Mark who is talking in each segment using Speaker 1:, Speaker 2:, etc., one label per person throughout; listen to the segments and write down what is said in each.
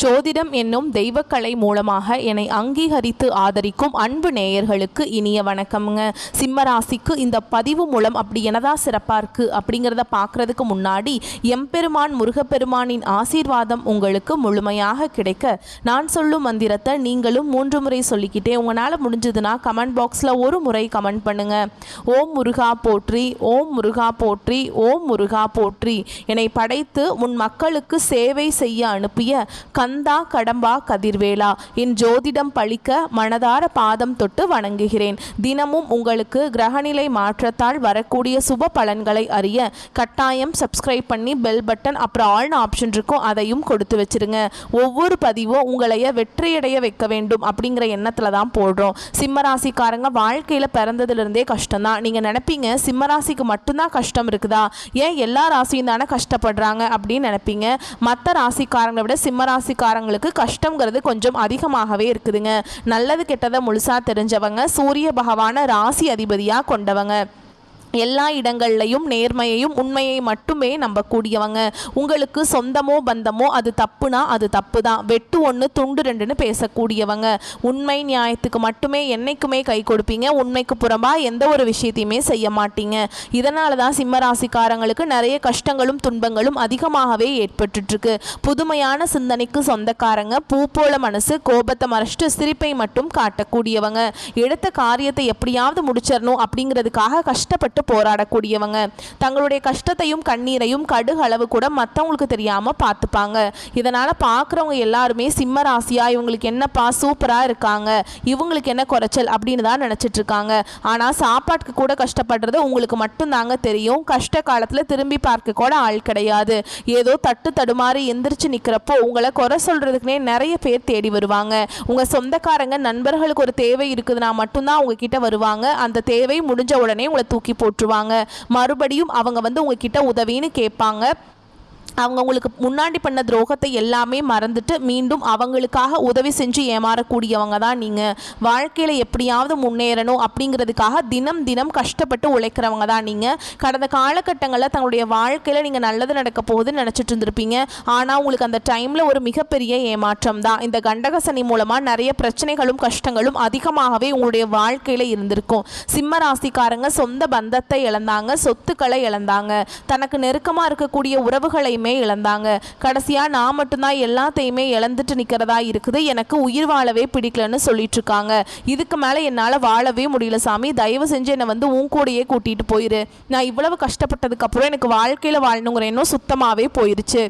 Speaker 1: ஜோதிடம் என்னும் தெய்வக்கலை மூலமாக என்னை அங்கீகரித்து ஆதரிக்கும் அன்பு நேயர்களுக்கு இனிய வணக்கம்ங்க. சிம்மராசிக்கு இந்த பதிவு மூலம் அப்படி என்னதான் சிறப்பாக இருக்குது அப்படிங்கிறத பார்க்குறதுக்கு முன்னாடி எம்பெருமான் முருகப்பெருமானின் ஆசீர்வாதம் உங்களுக்கு முழுமையாக கிடைக்க நான் சொல்லும் மந்திரத்தை நீங்களும் 3 முறை சொல்லிக்கிட்டே உங்களால் முடிஞ்சதுன்னா கமெண்ட் பாக்ஸில் ஒரு முறை கமெண்ட் பண்ணுங்க. ஓம் முருகா போற்றி, ஓம் முருகா போற்றி, ஓம் முருகா போற்றி. என்னை படைத்து உன் மக்களுக்கு சேவை செய்ய அனுப்பிய கந்தா கடம்பா கதிர்வேலா, என் ஜோதிடம் பழிக்க மனதார பாதம் தொட்டு வணங்குகிறேன். தினமும் உங்களுக்கு கிரகநிலை மாற்றத்தால் வரக்கூடிய சுப பலன்களை அறிய கட்டாயம் சப்ஸ்கிரைப் பண்ணி பெல் பட்டன் அப்புறம் ஆல்னு ஆப்ஷன் இருக்கும், அதையும் கொடுத்து வச்சிருங்க. ஒவ்வொரு பதிவும் உங்களைய வெற்றியடைய வைக்க வேண்டும் அப்படிங்கிற எண்ணத்தில் தான் போடுறோம். சிம்மராசிக்காரங்க வாழ்க்கையில் பிறந்ததுலேருந்தே கஷ்டம்தான். நீங்கள் நினைப்பீங்க சிம்மராசிக்கு மட்டும்தான் கஷ்டம் இருக்குதா, ஏன் எல்லா ராசியும் தானே கஷ்டப்படுறாங்க அப்படின்னு நினைப்பீங்க. மற்ற ராசிக்காரங்களை விட சிம்மராசிக்காரங்களுக்கு கஷ்டங்கிறது கொஞ்சம் அதிகமாகவே இருக்குதுங்க. நல்லது கெட்டதை முழுசா தெரிஞ்சவங்க, சூரிய பகவான ராசி அதிபதியாக கொண்டவங்க, எல்லா இடங்கள்லையும் நேர்மையையும் உண்மையை மட்டுமே நம்பக்கூடியவங்க. உங்களுக்கு சொந்தமோ பந்தமோ அது தப்புனா அது தப்பு தான், வெட்டு 1 துண்டு 2ன்னு பேசக்கூடியவங்க. உண்மை நியாயத்துக்கு மட்டுமே என்னைக்குமே கை கொடுப்பீங்க. உண்மைக்கு புறம்பா எந்த ஒரு விஷயத்தையுமே செய்ய மாட்டீங்க. இதனால தான் சிம்மராசிக்காரங்களுக்கு நிறைய கஷ்டங்களும் துன்பங்களும் அதிகமாகவே ஏற்பட்டுருக்கு. புதுமையான சிந்தனைக்கு சொந்தக்காரங்க, பூ போல மனசு, கோபத்தை மறைச்சிட்டு சிரிப்பை மட்டும் காட்டக்கூடியவங்க. எடுத்த காரியத்தை எப்படியாவது முடிச்சிடணும் அப்படிங்கிறதுக்காக கஷ்டப்பட்டு போராடக்கூடியவங்க. தங்களுடைய கஷ்டத்தையும் கண்ணீரையும் கடுகு அளவு கூட மற்றவங்களுக்கு தெரியாம பார்த்துப்பாங்க. இதனால பார்க்குறவங்க எல்லாருமே சிம்ம ராசியா இவங்களுக்கு என்னப்பா சூப்பரா இருக்காங்க, இவங்களுக்கு என்ன குறைச்சல் அப்படின்னு தான் நினைச்சிட்டு இருக்காங்க. ஆனா சாப்பாட்டுக்கு கூட கஷ்டப்படுறது உங்களுக்கு மட்டும்தாங்க தெரியும். கஷ்ட காலத்துல திரும்பி பார்க்க கூட ஆள் கிடையாது. ஏதோ தட்டு தடுமாறி எந்திரிச்சு நிக்கிறப்போ உங்களை குறை சொல்றதுக்குனே நிறைய பேர் தேடி வருவாங்க. உங்க சொந்தக்காரங்க நண்பர்களுக்கு ஒரு தேவை இருக்குதுன்னா மட்டும்தான் உங்ககிட்ட வருவாங்க. அந்த தேவை முடிஞ்ச உடனே உங்களை தூக்கி போட்டுருவாங்க. மறுபடியும் அவங்க உங்ககிட்ட உதவின்னு கேட்பாங்க. அவங்க உங்களுக்கு முன்னாடி பண்ண துரோகத்தை எல்லாமே மறந்துட்டு மீண்டும் அவங்களுக்காக உதவி செஞ்சு ஏமாறக்கூடியவங்க தான் நீங்கள். வாழ்க்கையில் எப்படியாவது முன்னேறணும் அப்படிங்கிறதுக்காக தினம் தினம் கஷ்டப்பட்டு உழைக்கிறவங்க தான் நீங்கள். கடந்த காலகட்டங்களில் தங்களுடைய வாழ்க்கையில் நீங்கள் நல்லது நடக்க போகுதுன்னு நினச்சிட்டு இருந்திருப்பீங்க. ஆனால் உங்களுக்கு அந்த டைமில் ஒரு மிகப்பெரிய ஏமாற்றம் தான். இந்த கண்டக சனி மூலமாக நிறைய பிரச்சனைகளும் கஷ்டங்களும் அதிகமாகவே உங்களுடைய வாழ்க்கையில் இருந்திருக்கும். சிம்ம ராசிக்காரங்க சொந்த பந்தத்தை இழந்தாங்க, சொத்துக்களை இழந்தாங்க, தனக்கு நெருக்கமாக இருக்கக்கூடிய உறவுகளை இழந்தாங்க. கடைசியா நான் மட்டும்தான் எல்லாத்தையுமே இழந்துட்டு நிக்கிறதா இருக்குது, எனக்கு உயிர் வாழவே பிடிக்கலன்னு சொல்லிட்டு இருக்காங்க. இதுக்கு மேல என்னால வாழவே முடியல சாமி, தயவு செஞ்சு என்னை உன் கூடயே கூட்டிட்டு போயிரு. நான் இவ்வளவு கஷ்டப்பட்டதுக்கு அப்புறம் எனக்கு வாழ்க்கையில வாழணுங்கிற எண்ணம் சுத்தமாவே போயிருச்சு.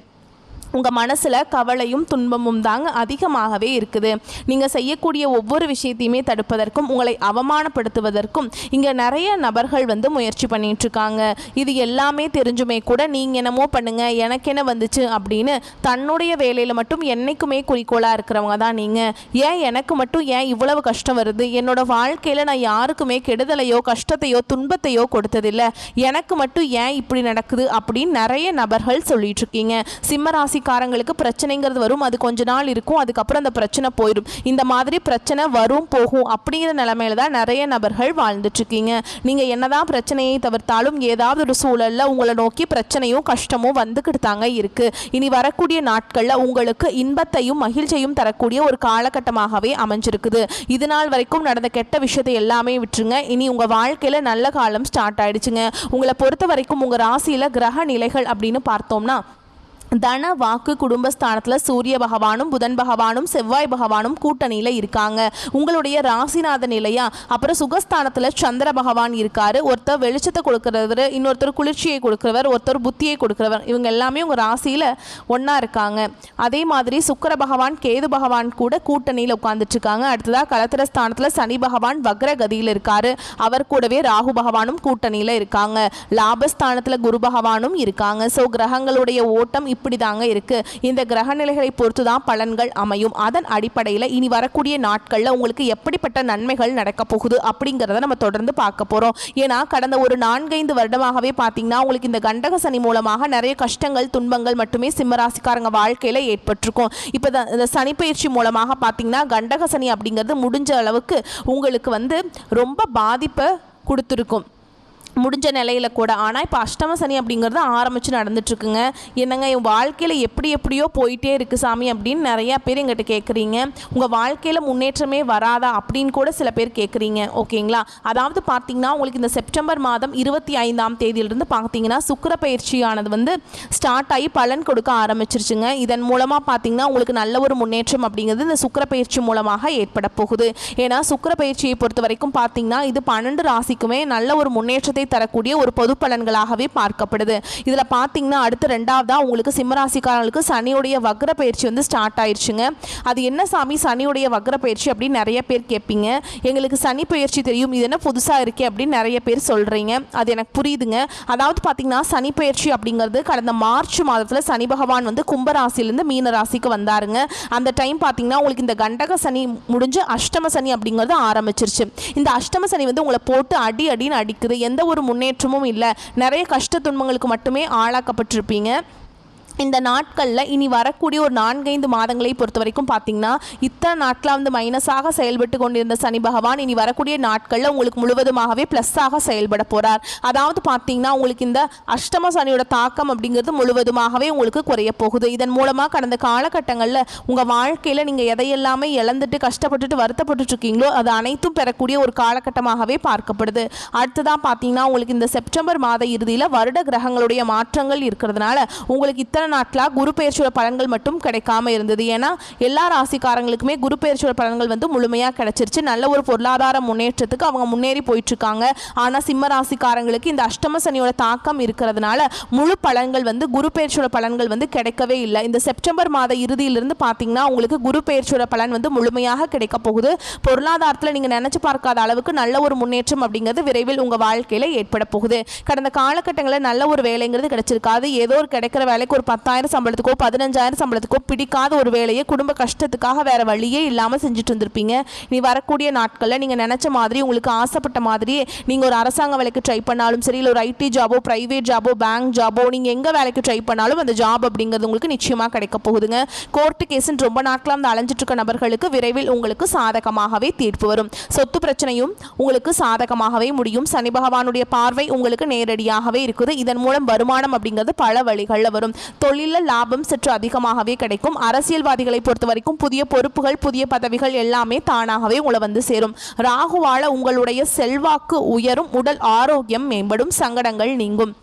Speaker 1: உங்கள் மனசில் கவலையும் துன்பமும் தாங்க அதிகமாகவே இருக்குது. நீங்கள் செய்யக்கூடிய ஒவ்வொரு விஷயத்தையுமே தடுப்பதற்கும் உங்களை அவமானப்படுத்துவதற்கும் இங்கே நிறைய நபர்கள் முயற்சி பண்ணிகிட்ருக்காங்க. இது எல்லாமே தெரிஞ்சுமே கூட நீங்கள் என்னமோ பண்ணுங்கள் எனக்கு என்ன வந்துச்சு அப்படின்னு தன்னுடைய வேலையில் மட்டும் என்றைக்குமே குறிக்கோளாக இருக்கிறவங்க தான் நீங்கள். ஏன் எனக்கு மட்டும் ஏன் இவ்வளவு கஷ்டம் வருது, என்னோட வாழ்க்கையில் நான் யாருக்குமே கெடுதலையோ கஷ்டத்தையோ துன்பத்தையோ கொடுத்ததில்லை, எனக்கு மட்டும் ஏன் இப்படி நடக்குது அப்படின்னு நிறைய நபர்கள் சொல்லிட்டு இருக்கீங்க. சிம்மராசி காரங்களுக்கு பிரச்சனைங்கிறது வரும், அது கொஞ்ச நாள் இருக்கும், அதுக்கப்புறம் அந்த பிரச்சனை போயிடும். இந்த மாதிரி பிரச்சனை வரும் போகும் அப்படிங்கிற நிலைமையில தான் நிறைய நபர்கள் வாழ்ந்துட்டு இருக்கீங்க. நீங்க என்னதான் பிரச்சனையை தவிர்த்தாலும் ஏதாவது ஒரு சூழல்ல உங்களை நோக்கி பிரச்சனையும் கஷ்டமும் வந்துக்கிட்டு தாங்க இருக்கு. இனி வரக்கூடிய நாட்கள்ல உங்களுக்கு இன்பத்தையும் மகிழ்ச்சியும் தரக்கூடிய ஒரு காலகட்டமாகவே அமைஞ்சிருக்குது. இது நாள் வரைக்கும் நடந்த கெட்ட விஷயத்தை எல்லாமே விட்டுருங்க. இனி உங்க வாழ்க்கையில நல்ல காலம் ஸ்டார்ட் ஆயிடுச்சுங்க. உங்களை பொறுத்த வரைக்கும் உங்க ராசியில கிரக நிலைகள் அப்படின்னு பார்த்தோம்னா தன வாக்கு குடும்பஸ்தானத்தில் சூரிய பகவானும் புதன் பகவானும் செவ்வாய் பகவானும் கூட்டணியில் இருக்காங்க. உங்களுடைய ராசிநாத நிலையா. அப்புறம் சுகஸ்தானத்தில் சந்திர பகவான் இருக்காரு. ஒருத்தர் வெளிச்சத்தை கொடுக்கிறவர், இன்னொருத்தர் குளிர்ச்சியை கொடுக்கிறவர், ஒருத்தர் புத்தியை கொடுக்கிறவர். இவங்க எல்லாமே உங்கள் ராசியில் ஒன்றா இருக்காங்க. அதே மாதிரி சுக்கிர பகவான் கேது பகவான் கூட கூட்டணியில் உட்கார்ந்துட்டு இருக்காங்க. அடுத்ததாக கலத்திர ஸ்தானத்தில் சனி பகவான் வக்ர கதியில் இருக்காரு. அவர் கூடவே ராகு பகவானும் கூட்டணியில் இருக்காங்க. லாபஸ்தானத்தில் குரு பகவானும் இருக்காங்க. ஸோ கிரகங்களுடைய ஓட்டம் இப்படி தாங்க இருக்கு. இந்த கிரக நிலைகளை பொறுத்து தான் பலன்கள் அமையும். அதன் அடிப்படையில் இனி வரக்கூடிய நாட்களில் உங்களுக்கு எப்படிப்பட்ட நன்மைகள் நடக்க போகுது அப்படிங்கிறத நம்ம தொடர்ந்து பார்க்க போறோம். ஏன்னா கடந்த ஒரு 4-5 வருடமாகவே பார்த்தீங்கன்னா உங்களுக்கு இந்த கண்டக சனி மூலமாக நிறைய கஷ்டங்கள் துன்பங்கள் மட்டுமே சிம்மராசிக்காரங்க வாழ்க்கையில ஏற்பட்டிருக்கும். இப்போ இந்த சனி பயிற்சி மூலமாக பார்த்தீங்கன்னா கண்டக சனி அப்படிங்கிறது முடிஞ்ச அளவுக்கு உங்களுக்கு ரொம்ப பாதிப்பை கொடுத்துருக்கும். முடிஞ்ச நிலையில் கூட. ஆனால் இப்போ அஷ்டம சனி அப்படிங்கிறது ஆரம்பித்து நடந்துட்டுருக்குங்க. என்னங்க என் வாழ்க்கையில் எப்படியோ போயிட்டே இருக்குது சாமி அப்படின்னு நிறையா பேர் எங்கிட்ட கேட்குறீங்க. உங்கள் வாழ்க்கையில் முன்னேற்றமே வராதா அப்படின்னு கூட சில பேர் கேட்குறீங்க. ஓகேங்களா? அதாவது பார்த்திங்கன்னா உங்களுக்கு இந்த செப்டம்பர் மாதம் 25ஆம் தேதியிலிருந்து பார்த்திங்கன்னா சுக்கிர பயிற்சியானது வந்து ஸ்டார்ட் ஆகி பலன் கொடுக்க ஆரம்பிச்சிருச்சுங்க. இதன் மூலமாக பார்த்திங்கன்னா உங்களுக்கு நல்ல ஒரு முன்னேற்றம் அப்படிங்கிறது இந்த சுக்கிர பயிற்சி மூலமாக ஏற்பட போகுது. ஏன்னா சுக்கிர பயிற்சியை பொறுத்த வரைக்கும் பார்த்திங்கன்னா இது 12 ராசிக்குமே நல்ல ஒரு முன்னேற்றத்தை தரக்கூடிய ஒரு பொது பலன்களாகவே பார்க்கப்படுது. இதில் பார்த்தீங்கன்னா அடுத்து 2வதா உங்களுக்கு சிம்மராசிக்காரர்களுக்கு சனியுடைய வக்ர பயிற்சி வந்து ஸ்டார்ட் ஆயிடுச்சுங்க. அது என்ன சாமி சனியுடைய வக்ர பயிற்சி அப்படின்னு நிறைய பேர் கேட்பீங்க. எங்களுக்கு சனி பயிற்சி தெரியும், இது என்ன புதுசாக இருக்கே அப்படின்னு நிறைய பேர் சொல்கிறீங்க. அது எனக்கு புரியுதுங்க. அதாவது பார்த்தீங்கன்னா சனி பயிற்சி அப்படிங்கிறது கடந்த மார்ச் மாதத்தில் சனி பகவான் வந்து கும்பராசிலேருந்து மீன ராசிக்கு வந்தாருங்க. அந்த டைம் பார்த்தீங்கன்னா உங்களுக்கு இந்த கண்டக சனி முடிஞ்சு அஷ்டம சனி அப்படிங்கிறது ஆரம்பிச்சிருச்சு. இந்த அஷ்டம சனி வந்து உங்களை போட்டு அடின்னு அடிக்குது. எந்த ஒரு முன்னேற்றமும் இல்லை, நிறைய கஷ்ட துன்பங்களுக்கு மட்டுமே ஆளாக்கப்பட்டிருப்பீங்க. இந்த நாட்களில் இனி வரக்கூடிய ஒரு 4-5 மாதங்களை பொறுத்த வரைக்கும் பார்த்தீங்கன்னா இத்தனை நாட்களாக வந்து மைனஸாக செயல்பட்டு கொண்டிருந்த சனி பகவான் இனி வரக்கூடிய நாட்களில் உங்களுக்கு முழுவதுமாகவே ப்ளஸ்ஸாக செயல்பட போகிறார். அதாவது பார்த்தீங்கன்னா உங்களுக்கு இந்த அஷ்டம சனியோட தாக்கம் அப்படிங்கிறது முழுவதுமாகவே உங்களுக்கு குறைய போகுது. இதன் மூலமாக கடந்த காலகட்டங்களில் உங்கள் வாழ்க்கையில் நீங்கள் எதையெல்லாமே இழந்துட்டு கஷ்டப்பட்டுட்டு வருத்தப்பட்டு இருக்கீங்களோ அது அனைத்தும் பெறக்கூடிய ஒரு காலகட்டமாகவே பார்க்கப்படுது. அடுத்ததாக பார்த்தீங்கன்னா உங்களுக்கு இந்த செப்டம்பர் மாத இறுதியில் வருட கிரகங்களுடைய மாற்றங்கள் இருக்கிறதுனால உங்களுக்கு இத்தனை நாட்களாக குரு பெயர்ச்சியோட பலன்கள் மட்டும் கிடைக்காம இருந்தது. ஏன்னா எல்லா ராசிக்காரங்களுக்குமே குரு பெயர்ச்சியோட பலன்கள் வந்து முழுமையாக கிடைச்சிருச்சு. நல்ல ஒரு பொருளாதார முன்னேற்றத்துக்கு அவங்க முன்னேறி போயிட்டு இருக்காங்க. ஆனால் சிம்ம ராசிக்காரங்களுக்கு இந்த அஷ்டம சனியோட தாக்கம் இருக்கிறதுனால முழு பலன்கள் வந்து குரு பெயர்ச்சியோட பலன்கள் வந்து கிடைக்கவே இல்லை. இந்த செப்டம்பர் மாத இறுதியிலிருந்து பார்த்தீங்கன்னா உங்களுக்கு குரு பெயர்ச்சியோட பலன் வந்து முழுமையாக கிடைக்க போகுது. பொருளாதாரத்தில் நீங்கள் நினைச்சு பார்க்காத அளவுக்கு நல்ல ஒரு முன்னேற்றம் அப்படிங்கிறது விரைவில் உங்கள் வாழ்க்கையில் ஏற்பட போகுது. கடந்த காலகட்டங்களில் நல்ல ஒரு வேலைங்கிறது கிடைச்சிருக்காது. ஏதோ ஒரு கிடைக்கிற வேலைக்கு ஒரு 10,000 சம்பளத்துக்கோ 15,000 சம்பளத்துக்கோ பிடிக்காத ஒரு வேலையை குடும்ப கஷ்டத்துக்காக வேற வழியே இல்லாமல் செஞ்சுட்டு இருந்திருப்பீங்க. நீ வரக்கூடிய நாட்களில் நீங்கள் நினச்ச மாதிரி உங்களுக்கு ஆசைப்பட்ட மாதிரியே நீங்கள் ஒரு அரசாங்க வேலைக்கு ட்ரை பண்ணாலும் சரி, இல்லை ஒரு ஐடி ஜாபோ ப்ரைவேட் ஜாபோ பேங்க் ஜாபோ நீங்கள் எங்கே வேலைக்கு ட்ரை பண்ணாலும் அந்த ஜாப் அப்படிங்கிறது உங்களுக்கு நிச்சயமாக கிடைக்க போகுதுங்க. கோர்ட்டு கேஸுன்னு ரொம்ப நாட்களாக வந்து அலைஞ்சிட்டு இருக்க நபர்களுக்கு விரைவில் உங்களுக்கு சாதகமாகவே தீர்ப்பு வரும். சொத்து பிரச்சனையும் உங்களுக்கு சாதகமாகவே முடியும். சனி பகவானுடைய பார்வை உங்களுக்கு நேரடியாகவே இருக்குது. இதன் மூலம் வருமானம் அப்படிங்கிறது பல வழிகளில் வரும். தொழிலில் லாபம் சற்று அதிகமாகவே கிடைக்கும். அரசியல்வாதிகளை பொறுத்த வரைக்கும் புதிய பொறுப்புகள் புதிய பதவிகள் எல்லாமே தானாகவே உங்களை வந்து சேரும். ராகுவால உங்களுடைய செல்வாக்கு உயரும், உடல் ஆரோக்கியம் மேம்படும், சங்கடங்கள் நீங்கும்.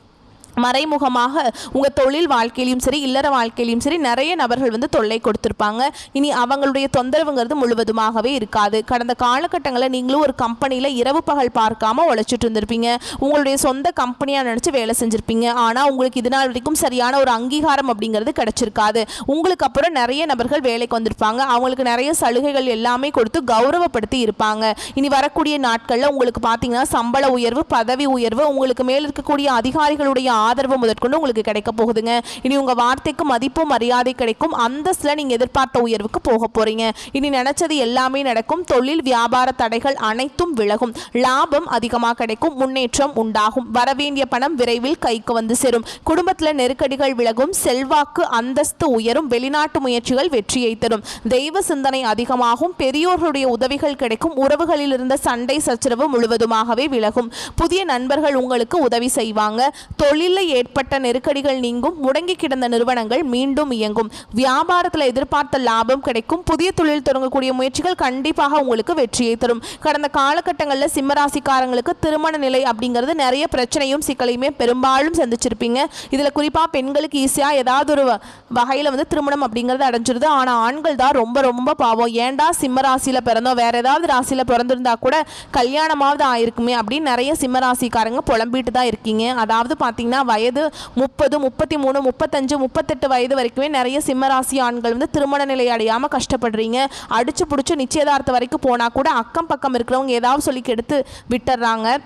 Speaker 1: மறைமுகமாக உங்கள் தொழில் வாழ்க்கையிலையும் சரி இல்லற வாழ்க்கையிலையும் சரி நிறைய நபர்கள் வந்து தொல்லை கொடுத்துருப்பாங்க. இனி அவங்களுடைய தொந்தரவுங்கிறது முழுவதுமாகவே இருக்காது. கடந்த காலகட்டங்களில் நீங்களும் ஒரு கம்பெனியில் இரவு பகல் பார்க்காம உழைச்சிட்டு இருந்திருப்பீங்க. உங்களுடைய சொந்த கம்பெனியாக நினச்சி வேலை செஞ்சுருப்பீங்க. ஆனால் உங்களுக்கு இது நாள் வரைக்கும் சரியான ஒரு அங்கீகாரம் அப்படிங்கிறது கிடைச்சிருக்காது. உங்களுக்கு அப்புறம் நிறைய நபர்கள் வேலைக்கு வந்திருப்பாங்க. அவங்களுக்கு நிறைய சலுகைகள் எல்லாமே கொடுத்து கௌரவப்படுத்தி இருப்பாங்க. இனி வரக்கூடிய நாட்களில் உங்களுக்கு பார்த்தீங்கன்னா சம்பள உயர்வு பதவி உயர்வு உங்களுக்கு மேல் இருக்கக்கூடிய அதிகாரிகளுடைய ஆதரவு முதற்கொண்டு உங்களுக்கு கிடைக்க போகுதுங்க. இனி உங்க வார்த்தைக்கு மதிப்பு மரியாதை கிடைக்கும். அந்தஸ்துல நீங்க எதிர்பார்த்த உயர்வுக்கு போக போறீங்க. இனி நினைச்சது எல்லாமே நடக்கும். தொழில் வியாபார தடைகள் அனைத்தும் விலகும். லாபம் அதிகமாக கிடைக்கும். முன்னேற்றம் உண்டாகும். வரவேண்டிய பணம் விரைவில் கைக்கு வந்து சேரும். குடும்பத்தில் நெருக்கடிகள் விலகும். செல்வாக்கு அந்தஸ்து உயரும். வெளிநாட்டு முயற்சிகள் வெற்றியை தரும். தெய்வ சிந்தனை அதிகமாகும். பெரியோர்களுடைய உதவிகள் கிடைக்கும். உறவுகளில் இருந்த சண்டை சச்சரவு முழுவதுமாகவே விலகும். புதிய நண்பர்கள் உங்களுக்கு உதவி செய்வாங்க. தொழில் ஏற்பட்ட நெருக்கடிகள் நீங்கும். முடங்கி கிடந்த நிறுவனங்கள் மீண்டும் இயங்கும். வியாபாரத்தில் எதிர்பார்த்த லாபம் கிடைக்கும். புதிய தொழில் தொடங்கக்கூடிய முயற்சிகள் கண்டிப்பாக உங்களுக்கு வெற்றியை தரும். கடந்த காலகட்டங்களில் சிம்மராசிக்காரங்களுக்கு திருமண நிலை அப்படிங்கிறது நிறைய பிரச்சனையும் சிக்கலையுமே பெரும்பாலும் சந்திச்சிருப்பீங்க. இதில் குறிப்பாக பெண்களுக்கு ஈஸியாக ஏதாவது ஒரு வகையில் வந்து திருமணம் அப்படிங்கிறது அடைஞ்சிருது. ஆனால் ஆண்கள் தான் ரொம்ப ரொம்ப பாவம். ஏண்டா சிம்ம ராசியில் பிறந்தோம், வேற ஏதாவது ராசியில் பிறந்திருந்தா கூட கல்யாணமாவது ஆயிருக்குமே அப்படின்னு நிறைய சிம்மராசிக்காரங்க புலம்பிட்டு தான் இருக்கீங்க. அதாவது பார்த்தீங்கன்னா வயது 30, 33, 35, 38 வயது வரைக்குமே நிறைய சிம்மராசி ஆண்கள் வந்து திருமண நிலை அடையாமல் கஷ்டப்படுறீங்க. அடிச்சு பிடிச்சி நிச்சயதார்த்தம் வரைக்கும் போனால் கூட அக்கம் பக்கம் இருக்கிறவங்க ஏதாவது சொல்லி கெடுத்து விட்டுறாங்க.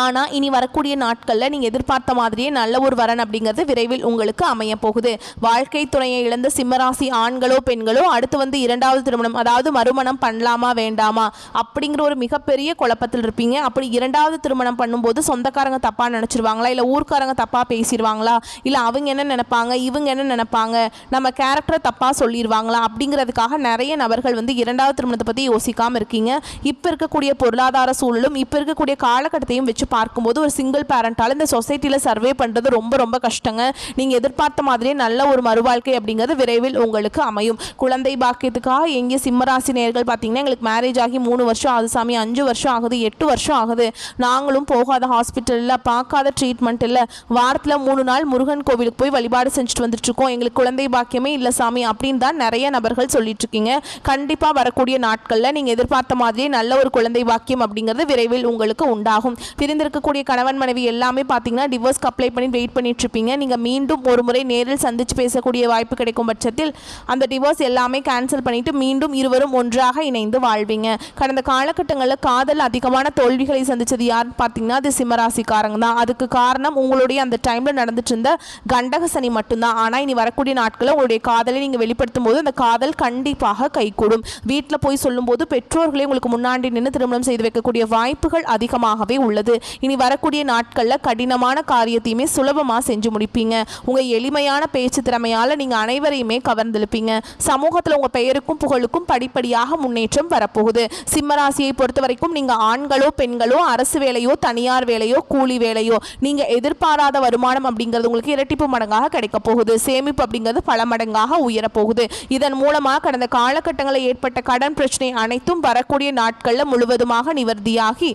Speaker 1: ஆனால் இனி வரக்கூடிய நாட்களில் நீங்கள் எதிர்பார்த்த மாதிரியே நல்ல ஒரு வரன் அப்படிங்கிறது விரைவில் உங்களுக்கு அமைய போகுது. வாழ்க்கை துணையை இழந்த சிம்மராசி ஆண்களோ பெண்களோ அடுத்து வந்து 2வது திருமணம் அதாவது மறுமணம் பண்ணலாமா வேண்டாமா அப்படிங்கிற ஒரு மிகப்பெரிய குழப்பத்தில் இருப்பீங்க. அப்படி 2வது திருமணம் பண்ணும்போது சொந்தக்காரங்க தப்பாக நினச்சிருவாங்களா, இல்லை ஊர்க்காரங்க தப்பாக பேசிடுவாங்களா, இல்லை அவங்க என்ன நினைப்பாங்க இவங்க என்ன நினைப்பாங்க, நம்ம கேரக்டரை தப்பாக சொல்லிடுவாங்களா அப்படிங்கிறதுக்காக நிறைய நபர்கள் வந்து 2வது திருமணத்தை பற்றி யோசிக்காமல் இருக்கீங்க. இப்போ இருக்கக்கூடிய பொருளாதார சூழலும் இப்போ இருக்கக்கூடிய காலகட்டத்தையும் வச்சு பார்க்கும்போது ஒரு சிங்கிள் பேரண்டால் இந்த சொசைட்டியில் சர்வே பண்ணுறது ரொம்ப ரொம்ப கஷ்டங்க. நீங்கள் எதிர்பார்த்த மாதிரியே நல்ல ஒரு மறுவாழ்க்கை அப்படிங்கிறது விரைவில் உங்களுக்கு அமையும். குழந்தை பாக்கியத்துக்காக எங்கே சிம்மராசி நேயர்கள் பார்த்தீங்கன்னா, எங்களுக்கு மேரேஜ் ஆகி 3 வருஷம் ஆகுது சாமி, 5 வருஷம் ஆகுது, 8 வருஷம் ஆகுது, நாங்களும் போகாத ஹாஸ்பிட்டலில் பார்க்காத ட்ரீட்மெண்ட் இல்லை, வாரத்தில் 3 நாள் முருகன் கோவிலுக்கு போய் வழிபாடு செஞ்சுட்டு வந்துட்டுருக்கோம், எங்களுக்கு குழந்தை பாக்கியமே இல்லை சாமி அப்படின்னு தான் நிறைய நபர்கள் சொல்லிட்டு இருக்கீங்க. கண்டிப்பாக வரக்கூடிய நாட்களில் நீங்கள் எதிர்பார்த்த மாதிரியே நல்ல ஒரு குழந்தை பாக்கியம் அப்படிங்கிறது விரைவில் உங்களுக்கு உண்டாகும். பிரிந்திருக்கக்கூடிய கணவன் மனைவி எல்லாமே பார்த்தீங்கன்னா டிவோர்ஸ்க்கு அப்ளை பண்ணி வெயிட் பண்ணிட்டு இருப்பீங்க. நீங்கள் மீண்டும் ஒரு முறை நேரில் சந்தித்து பேசக்கூடிய வாய்ப்பு கிடைக்கும் பட்சத்தில் அந்த டிவோர்ஸ் எல்லாமே கேன்சல் பண்ணிட்டு மீண்டும் இருவரும் ஒன்றாக இணைந்து வாழ்வீங்க. கடந்த காலகட்டங்களில் காதல் அதிகமான தோல்விகளை சந்திச்சது யாருன்னு பார்த்தீங்கன்னா அது சிம்மராசிக்காரங்க தான். அதுக்கு காரணம் உங்களுடைய அந்த டைமில் நடந்துட்டு இருந்த கண்டக சனி மட்டும்தான். ஆனால் இனி வரக்கூடிய நாட்களில் உங்களுடைய காதலை நீங்கள் வெளிப்படுத்தும் போது அந்த காதல் கண்டிப்பாக கைகூடும். வீட்டில் போய் சொல்லும்போது பெற்றோர்களே உங்களுக்கு முன்னாடி நின்று திருமணம் செய்து வைக்கக்கூடிய வாய்ப்புகள் அதிகமாகவே உள்ளது. இனி வரக்கூடிய நாட்களில் கடினமான காரியத்தையுமே சுலபமாக செஞ்சு முடிப்பீங்க. உங்கள் எளிமையான பேச்சு திறமையால் நீங்கள் அனைவரையுமே கவர்ந்தெழுப்பீங்க. சமூகத்தில் உங்கள் பெயருக்கும் புகழுக்கும் படிப்படியாக முன்னேற்றம் வரப்போகுது. சிம்மராசியை பொறுத்த வரைக்கும் நீங்கள் ஆண்களோ பெண்களோ, அரசு வேலையோ தனியார் வேலையோ கூலி வேலையோ, நீங்கள் எதிர்பாராத வருமானம் அப்படிங்கிறது உங்களுக்கு இரட்டிப்பு மடங்காக கிடைக்க போகுது. சேமிப்பு அப்படிங்கிறது பல மடங்காக உயரப்போகுது. இதன் மூலமாக கடந்த காலகட்டங்களில் ஏற்பட்ட கடன் பிரச்சனை அனைத்தும் வரக்கூடிய நாட்களில் முழுவதுமாக நிவர்த்தியாகி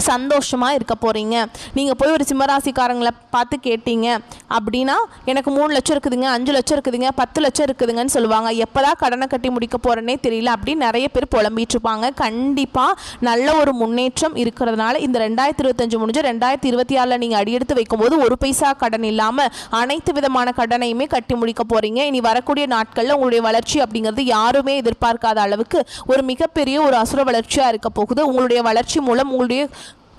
Speaker 1: சந்தோஷமாக இருக்க போகிறீங்க. நீங்கள் போய் ஒரு சிம்மராசிக்காரங்களை பார்த்து கேட்டீங்க அப்படின்னா, எனக்கு 3 லட்சம் இருக்குதுங்க, 5 லட்சம் இருக்குதுங்க, 10 லட்சம் இருக்குதுங்கன்னு சொல்லுவாங்க. எப்போதான் கடனை கட்டி முடிக்க போகிறேன்னே தெரியல அப்படின்னு நிறைய பேர் புலம்பிகிட்ருப்பாங்க. கண்டிப்பாக நல்ல ஒரு முன்னேற்றம் இருக்கிறதுனால இந்த 2025 முடிஞ்ச 2026 நீங்கள் அடியெடுத்து வைக்கும்போது ஒரு பைசா கடன் இல்லாமல் அனைத்து விதமான கடனையுமே கட்டி முடிக்க போகிறீங்க. இனி வரக்கூடிய நாட்களில் உங்களுடைய வளர்ச்சி அப்படிங்கிறது யாருமே எதிர்பார்க்காத அளவுக்கு ஒரு மிகப்பெரிய ஒரு அசுர வளர்ச்சியாக இருக்க போகுது. உங்களுடைய வளர்ச்சி மூலம் உங்களுடைய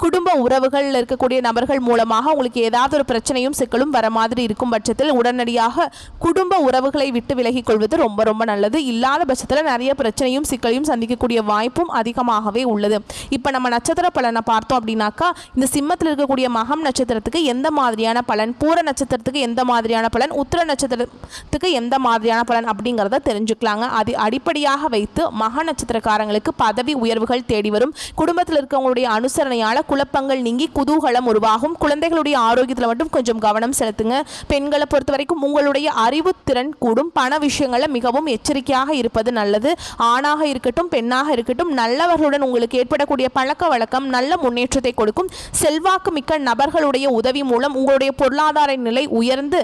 Speaker 1: குடும்ப உறவுகளில் இருக்கக்கூடிய நபர்கள் மூலமாக உங்களுக்கு ஏதாவது ஒரு பிரச்சனையும் சிக்கலும் வர மாதிரி இருக்கும் பட்சத்தில் உடனடியாக குடும்ப உறவுகளை விட்டு விலகிக் கொள்வது ரொம்ப ரொம்ப நல்லது. இல்லாத பட்சத்தில் நிறைய பிரச்சனையும் சிக்கலையும் சந்திக்கக்கூடிய வாய்ப்பும் அதிகமாகவே உள்ளது. இப்போ நம்ம நட்சத்திர பலனை பார்த்தோம் அப்படின்னாக்கா, இந்த சிம்மத்தில் இருக்கக்கூடிய மகம் நட்சத்திரத்துக்கு எந்த மாதிரியான பலன், பூர நட்சத்திரத்துக்கு எந்த மாதிரியான பலன், உத்திர நட்சத்திரத்துக்கு எந்த மாதிரியான பலன் அப்படிங்கிறத தெரிஞ்சுக்கலாங்க. அது அடிப்படையாக வைத்து மக நட்சத்திரக்காரங்களுக்கு பதவி உயர்வுகள் தேடி வரும். குடும்பத்தில் இருக்கவங்களுடைய அனுசரணையால் குழப்பங்கள் நீங்கி குதூகலம் உருவாகும். குழந்தைகளுடைய ஆரோக்கியத்தில் மட்டும் கொஞ்சம் கவனம் செலுத்துங்க. பெண்களை பொறுத்த வரைக்கும் உங்களுடைய அறிவுத்திறன் கூடும். பண விஷயங்களில் மிகவும் எச்சரிக்கையாக இருப்பது நல்லது. ஆணாக இருக்கட்டும் பெண்ணாக இருக்கட்டும், நல்லவர்களுடன் உங்களுக்கு ஏற்படக்கூடிய பழக்க வழக்கம் நல்ல முன்னேற்றத்தை கொடுக்கும். செல்வாக்கு மிக்க நபர்களுடைய உதவி மூலம் உங்களுடைய பொருளாதார நிலை உயர்ந்து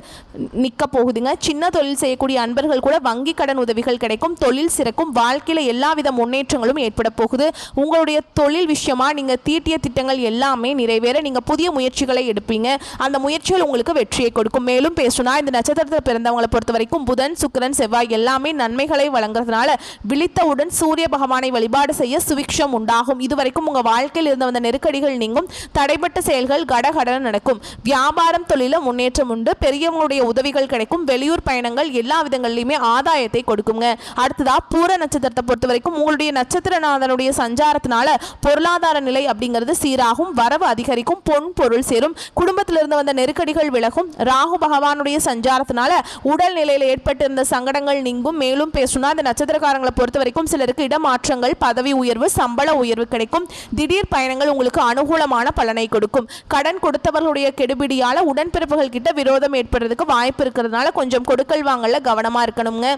Speaker 1: நிற்க போகுதுங்க. சின்ன தொழில் செய்யக்கூடிய அன்பர்கள் கூட வங்கி கடன் உதவிகள் கிடைக்கும். தொழில் சிறக்கும். வாழ்க்கையில் எல்லாவித முன்னேற்றங்களும் ஏற்பட போகுது. உங்களுடைய தொழில் விஷயமா நீங்கள் தீட்டிய திட்டங்கள் எல்லாமே நிறைவேற நீங்கள் புதிய முயற்சிகளை எடுப்பீங்க. அந்த முயற்சிகள் உங்களுக்கு வெற்றியை கொடுக்கும். மேலும் பேசுனா இந்த நட்சத்திரத்தில் பிறந்தவங்களை பொறுத்த வரைக்கும் புதன் சுக்கிரன் செவ்வாய் எல்லாமே நன்மைகளை வழங்குறதுனால விழித்தவுடன் சூரிய பகவானை வழிபாடு செய்ய சுவிக்ஷம் உண்டாகும். இதுவரைக்கும் உங்கள் வாழ்க்கையில் இருந்த வந்த நெருக்கடிகள் நீங்கும். தடைப்பட்ட செயல்கள் கடகட நடக்கும். வியாபாரம் தொழில முன்னேற்றம் உண்டு. பெரியவங்களுடைய உதவிகள் கிடைக்கும். வெளியூர் பயணங்கள் எல்லா விதங்களிலுமே ஆதாயத்தை கொடுக்குங்க. அடுத்ததா பூர நட்சத்திரத்தை பொறுத்த வரைக்கும் உங்களுடைய நட்சத்திரநாதனுடைய சஞ்சாரத்தினால பொருளாதார நிலை அப்படிங்கிறது சீராகும். வரவு அதிகரிக்கும். பொன் பொருள் சேரும். குடும்பத்திலிருந்து வந்த நெருக்கடிகள் விலகும். ராகு பகவானுடைய சஞ்சாரத்தினால உடல் நிலையில் ஏற்பட்டிருந்த சங்கடங்கள் நீங்கும். மேலும் பேசுனா இந்த நட்சத்திரக்காரங்களை பொறுத்த வரைக்கும் சிலருக்கு இடமாற்றங்கள், பதவி உயர்வு, சம்பள உயர்வு கிடைக்கும். திடீர் பயணங்கள் உங்களுக்கு அனுகூலமான பலனை கொடுக்கும். கடன் கொடுத்தவர்களுடைய கெடுபிடியால உடன்பிறப்புகள் கிட்ட விரோதம் ஏற்படுறதுக்கு வாய்ப்பு இருக்கிறதுனால கொஞ்சம் கொடுக்கல் வாங்கல கவனமா இருக்கணுங்க.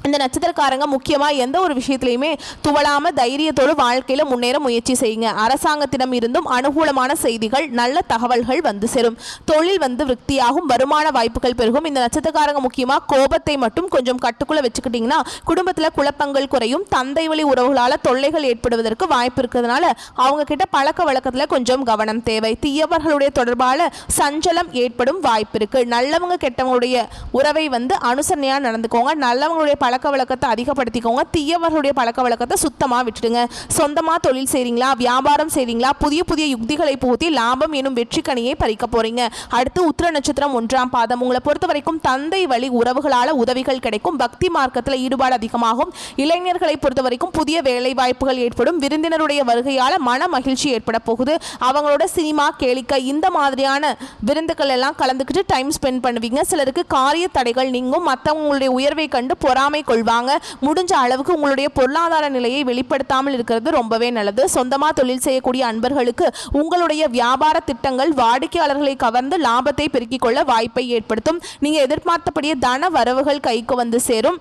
Speaker 1: இந்த நட்சத்திரக்காரங்க முக்கியமாக எந்த ஒரு விஷயத்துலையுமே துவளாமல் தைரியத்தோடு வாழ்க்கையில் முன்னேற முயற்சி செய்யுங்க. அரசாங்கத்திடம் இருந்தும் அனுகூலமான செய்திகள், நல்ல தகவல்கள் வந்து சேரும். தொழில் விருத்தியாகும். வருமான வாய்ப்புகள் பெருகும். இந்த நட்சத்திரக்காரங்க முக்கியமாக கோபத்தை மட்டும் கொஞ்சம் கட்டுக்குள்ளே வச்சுக்கிட்டிங்கன்னா குடும்பத்தில் குழப்பங்கள் குறையும். தந்தை வழி உறவுகளால் தொல்லைகள் ஏற்படுவதற்கு வாய்ப்பு இருக்கிறதுனால அவங்க கிட்ட பழக்க வழக்கத்தில் கொஞ்சம் கவனம் தேவை. தீயவர்களுடைய தொடர்பால் சஞ்சலம் ஏற்படும் வாய்ப்பு இருக்குது. நல்லவங்க கெட்டவங்களுடைய உறவை அனுசரணையாக நடந்துக்கோங்க. நல்லவங்களுடைய பழக்க வழக்கத்தை அதிகப்படுத்திக்கோங்க. தீயவர்களுடைய பழக்க வழக்கத்தை சுத்தமாக விட்டுடுங்க. சொந்தமாக தொழில் செய்கிறீங்களா, வியாபாரம் செய்கிறீங்களா, புதிய புதிய யுக்திகளை புகுத்தி லாபம் எனும் வெற்றி கனியை பறிக்க போறீங்க. அடுத்து உத்திர நட்சத்திரம் 1ஆம் பாதம். உங்களை பொறுத்த வரைக்கும் தந்தை வழி உறவுகளால் உதவிகள் கிடைக்கும். பக்தி மார்க்கத்தில் ஈடுபாடு அதிகமாகும். இளைஞர்களை பொறுத்த வரைக்கும் புதிய வேலை வாய்ப்புகள் ஏற்படும். விருந்தினருடைய வருகையால் மன மகிழ்ச்சி ஏற்பட போகுது. அவங்களோட சினிமா, கேளிக்கை இந்த மாதிரியான விருந்துகள் எல்லாம் கலந்துக்கிட்டு டைம் ஸ்பெண்ட் பண்ணுவீங்க. சிலருக்கு காரிய தடைகள் நீங்கும். மற்றவங்களுடைய உயர்வை கண்டு பொறாமை கொள்வாங்க. முடிஞ்ச அளவுக்கு உங்களுடைய பொருளாதார நிலையை வெளிப்படுத்தாமல் இருக்கிறது ரொம்பவே நல்லது. சொந்தமாக தொழில் செய்யக்கூடிய அன்பர்களுக்கு உங்களுடைய வியாபார திட்டங்கள் வாடிக்கையாளர்களை கவர்ந்து லாபத்தை பெருக்கிக் கொள்ள வாய்ப்பை ஏற்படுத்தும். நீங்கள் எதிர்பார்த்தபடியே தன வரவுகள் கைக்கு வந்து சேரும்.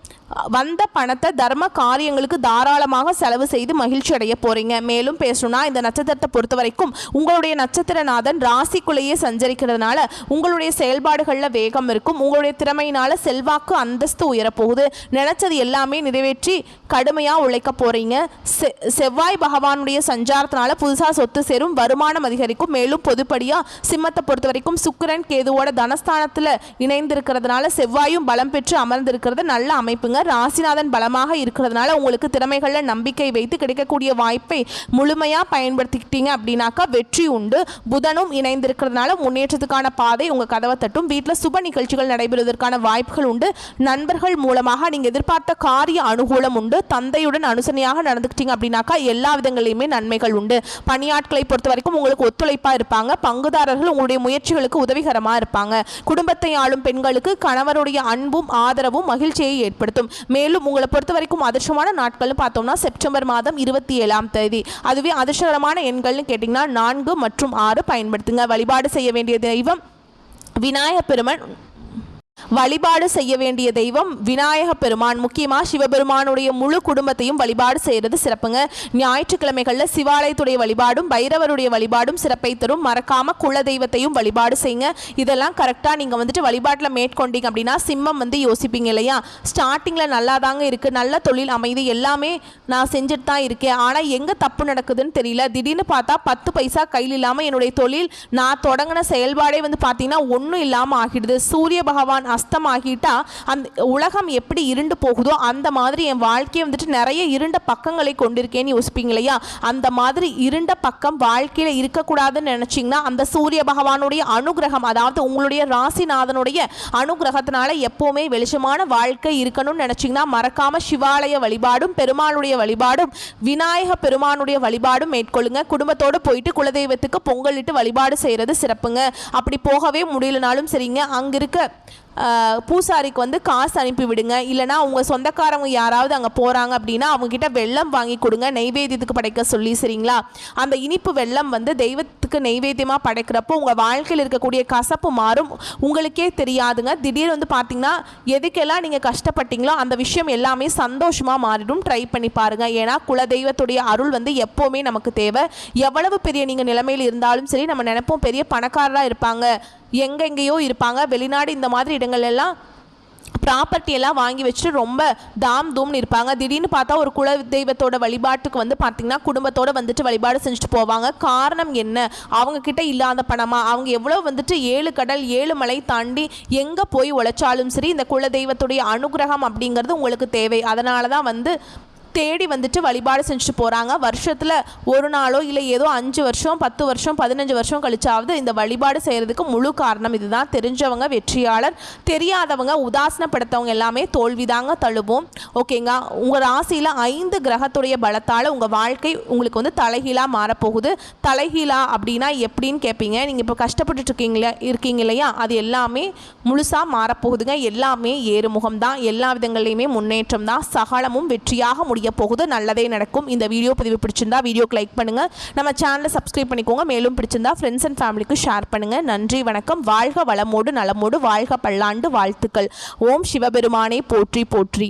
Speaker 1: வந்த பணத்தை தர்ம காரியங்களுக்கு தாராளமாக செலவு செய்து மகிழ்ச்சி அடைய போறீங்க. மேலும் பேசணும்னா இந்த நட்சத்திரத்தை பொறுத்த வரைக்கும் உங்களுடைய நட்சத்திரநாதன் ராசிக்குள்ளேயே சஞ்சரிக்கிறதுனால உங்களுடைய செயல்பாடுகளில் வேகம் இருக்கும். உங்களுடைய திறமையினால செல்வாக்கு அந்தஸ்து உயரப்போகுது. நினைச்சது எல்லாமே நிறைவேற்றி கடுமையாக உழைக்க போறீங்க. செவ்வாய் பகவானுடைய சஞ்சாரத்தினால புதுசாக சொத்து சேரும், வருமானம் அதிகரிக்கும். மேலும் பொதுப்படியாக சிம்மத்தை பொறுத்த வரைக்கும் சுக்கிரன் கேதுவோட தனஸ்தானத்தில் இணைந்திருக்கிறதுனால செவ்வாயும் பலம் பெற்று அமர்ந்திருக்கிறது நல்ல அமைப்புங்க. ராசிநாதன் பலமாக இருக்கிறதுனால உங்களுக்கு திறமைகளில் நம்பிக்கை வைத்து கிடைக்கக்கூடிய வாய்ப்பை முழுமையாக பயன்படுத்திக்கிட்டீங்க அப்படின்னாக்கா வெற்றி உண்டு. புதனும் இணைந்திருக்கிறதுனால முன்னேற்றத்துக்கான பாதை உங்கள் கதவை தட்டும். வீட்டில் சுப நிகழ்ச்சிகள் நடைபெறுவதற்கான வாய்ப்புகள் உண்டு. நண்பர்கள் மூலமாக நீங்கள் எதிர்பார்த்த காரிய அனுகூலம் உண்டு. தந்தையுடன் அனுசரணையாக நடந்துக்கிட்டீங்க அப்படின்னாக்கா எல்லா விதங்களிலுமே நன்மைகள் உண்டு. பணியாட்களை பொறுத்த வரைக்கும் உங்களுக்கு ஒத்துழைப்பாக இருப்பாங்க. பங்குதாரர்கள் உங்களுடைய முயற்சிகளுக்கு உதவிகரமாக இருப்பாங்க. குடும்பத்தை ஆளும் பெண்களுக்கு கணவருடைய அன்பும் ஆதரவும் மகிழ்ச்சியை ஏற்படுத்தும். மேலும் உங்களை பொறுத்த வரைக்கும் அதிர்ஷ்டமான நாட்கள்னு பார்த்தோம்னா செப்டம்பர் மாதம் 27ஆம் தேதி. அதுவே அதிர்ஷ்டகரமான எண்கள்னு கேட்டிங்கன்னா 4 மற்றும் 6 பயன்படுத்துங்க. வழிபாடு செய்ய வேண்டிய தெய்வம் விநாயக பெருமான். முக்கியமாக சிவபெருமானுடைய முழு குடும்பத்தையும் வழிபாடு செய்கிறது சிறப்புங்க. ஞாயிற்றுக்கிழமைகளில் சிவாலயத்துடைய வழிபாடும் பைரவருடைய வழிபாடும் சிறப்பை தரும். மறக்காம குல தெய்வத்தையும் வழிபாடு செய்யுங்க. இதெல்லாம் கரெக்டாக நீங்கள் வந்துட்டு வழிபாட்டில் மேற்கொண்டீங்க அப்படின்னா சிம்மம் வந்து யோசிப்பீங்க இல்லையா, ஸ்டார்டிங்கில் நல்லா தாங்க இருக்குது, நல்ல தொழில் அமைதி எல்லாமே நான் செஞ்சுட்டு தான் இருக்கேன், ஆனால் எங்கே தப்பு நடக்குதுன்னு தெரியல, திடீர்னு பார்த்தா 10 பைசா கையில் இல்லாமல் என்னுடைய தொழில் நான் தொடங்கின செயல்பாடே வந்து பார்த்தீங்கன்னா ஒன்றும் இல்லாமல் ஆகிடுது. சூரிய பகவான் அஸ்தமாகிட்டா அந்த உலகம் எப்படி இருண்டு போகுதோ அந்த மாதிரி என் வாழ்க்கையை வந்துட்டு நிறைய இருண்ட பக்கங்களை கொண்டிருக்கேன்னு யோசிப்பீங்க இல்லையா, அந்த மாதிரி இருண்ட பக்கம் வாழ்க்கையில் இருக்கக்கூடாதுன்னு நினச்சிங்கன்னா அந்த சூரிய பகவானுடைய அனுகிரகம், அதாவது உங்களுடைய ராசிநாதனுடைய அனுகிரகத்தினால எப்போவுமே வெளிச்சமான வாழ்க்கை இருக்கணும்னு நினச்சிங்கன்னா மறக்காம சிவாலய வழிபாடும் பெருமாளுடைய வழிபாடும் விநாயக பெருமானுடைய வழிபாடும் மேற்கொள்ளுங்க. குடும்பத்தோடு போயிட்டு குலதெய்வத்துக்கு பொங்கலிட்டு வழிபாடு செய்கிறது சிறப்புங்க. அப்படி போகவே முடியலனாலும் சரிங்க, அங்கே இருக்க பூசாரிக்கு வந்து காசு அனுப்பி விடுங்க. இல்லைனா உங்கள் சொந்தக்காரங்க யாராவது அங்கே போகிறாங்க அப்படின்னா அவங்கக்கிட்ட வெல்லம் வாங்கி கொடுங்க, நெய்வேத்தியத்துக்கு படைக்க சொல்லி. சரிங்களா, அந்த இனிப்பு வெல்லம் வந்து தெய்வத்துக்கு நெய்வேத்தியமாக படைக்கிறப்போ உங்கள் வாழ்க்கையில் இருக்கக்கூடிய கசப்பு மாறும், உங்களுக்கே தெரியாதுங்க. திடீர்னு வந்து பார்த்தீங்கன்னா எதுக்கெல்லாம் நீங்கள் கஷ்டப்பட்டீங்களோ அந்த விஷயம் எல்லாமே சந்தோஷமாக மாறிடும். ட்ரை பண்ணி பாருங்கள். ஏன்னா குலதெய்வத்துடைய அருள் வந்து எப்போவுமே நமக்கு தேவை. எவ்வளவு பெரிய நீங்கள் நிலைமையில் இருந்தாலும் சரி, நம்ம நினைப்போம் பெரிய பணக்காரராக இருப்பாங்க, எங்கெங்கேயோ இருப்பாங்க, வெளிநாடு இந்த மாதிரி இடங்கள் எல்லாம் ப்ராப்பர்ட்டி எல்லாம் வாங்கி வச்சுட்டு ரொம்ப தூம்னு இருப்பாங்க. திடீர்னு பார்த்தா ஒரு குல தெய்வத்தோட வழிபாட்டுக்கு வந்து பார்த்திங்கன்னா குடும்பத்தோடு வந்துட்டு வழிபாடு செஞ்சுட்டு போவாங்க. காரணம் என்ன, அவங்கக்கிட்ட இல்லாத பணமா, அவங்க எவ்வளோ வந்துட்டு 7 கடல் 7 மலை தாண்டி எங்கே போய் உழைச்சாலும் சரி இந்த குல தெய்வத்துடைய அனுகிரகம் அப்படிங்கிறது உங்களுக்கு தேவை. அதனால தான் வந்து தேடி வந்துட்டு வழிபாடு செஞ்சுட்டு போகிறாங்க. வருஷத்தில் ஒரு நாளோ இல்லை ஏதோ 5 வருஷம் 10 வருஷம் 15 வருஷம் கழிச்சாவது இந்த வழிபாடு செய்கிறதுக்கு முழு காரணம் இதுதான். தெரிஞ்சவங்க வெற்றியாளர், தெரியாதவங்க உதாசனப்படுத்தவங்க எல்லாமே தோல்விதாங்க தழுவோம். ஓகேங்க, உங்கள் ராசியில் 5 கிரகத்துடைய பலத்தால் உங்கள் வாழ்க்கை உங்களுக்கு வந்து தலைகீழாக மாறப்போகுது. தலைகீழா அப்படின்னா எப்படின்னு கேட்பீங்க. நீங்கள் இப்போ கஷ்டப்பட்டுட்டு இருக்கீங்க இல்லையா, அது எல்லாமே முழுசாக மாறப்போகுதுங்க. எல்லாமே ஏறுமுகம் தான், எல்லா விதங்கள்லையுமே முன்னேற்றம் தான், சகலமும் வெற்றியாக முடியும் போகுது. நல்லதே நடக்கும். இந்த வீடியோ பதிவு பிடிச்சிருந்தா வீடியோக்கு லைக் பண்ணுங்க, நம்ம சேனலை சப்ஸ்கிரைப் பண்ணிக்கோங்க. மேலும் பிடிச்சிருந்தா ஃப்ரெண்ட்ஸ் அண்ட் ஃபேமிலிக்கு ஷேர் பண்ணுங்க. நன்றி, வணக்கம். வாழ்க வளமோடு நலமோடு வாழ்க பல்லாண்டு வாழ்த்துக்கள். ஓம் சிவபெருமானே போற்றி போற்றி.